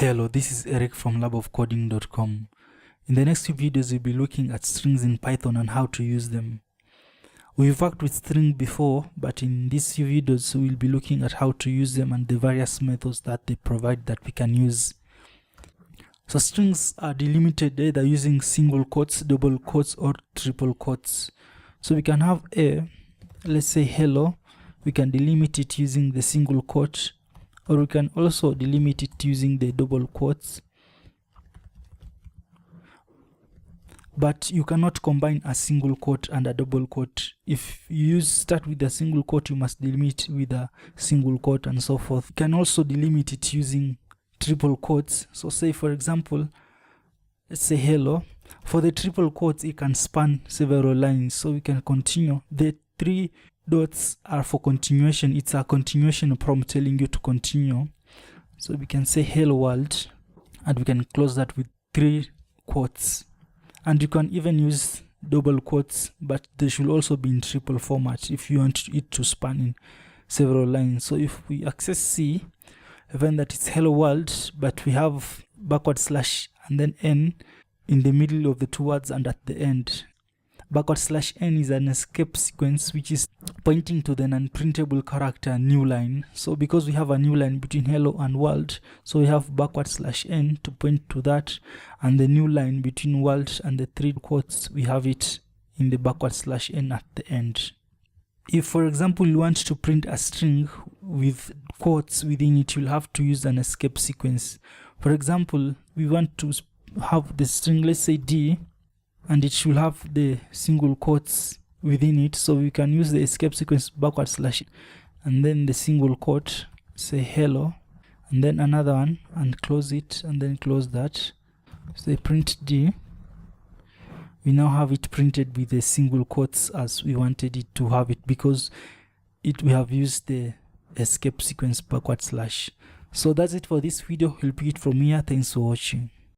Hello, this is Eric from labofcoding.com. In the next few videos, we'll be looking at strings in Python and how to use them. We've worked with string before, but in these few videos, we'll be looking at how to use them and the various methods that they provide that we can use. So strings are delimited either using single quotes, double quotes, or triple quotes. So we can have let's say hello, we can delimit it using the single quote, or we can also delimit it using the double quotes. But you cannot combine a single quote and a double quote. If you start with a single quote, you must delimit with a single quote and so forth. You can also delimit it using triple quotes. So say for example, let's say hello. For the triple quotes, it can span several lines, so we can continue. The three dots are for continuation. It's a continuation prompt telling you to continue. So we can say hello world, and we can close that with three quotes. And you can even use double quotes, but they should also be in triple format if you want it to span in several lines. So if we access C, even that it's hello world, but we have backward slash and then N in the middle of the two words and at the end. Backward slash N is an escape sequence which is pointing to the non-printable character new line. So because we have a new line between hello and world, so we have backward slash N to point to that, and the new line between world and the three quotes, we have it in the backward slash N at the end. If for example you want to print a string with quotes within it, you'll have to use an escape sequence. For example, we want to have the string, let's say D, and it should have the single quotes within it, so we can use the escape sequence backward slash and then the single quote, say hello, and then another one, and close it, and then close that. Say print D. We now have it printed with the single quotes as we wanted it to have it, because we have used the escape sequence backward slash. So that's it for this video. We'll pick it from here. Thanks for watching.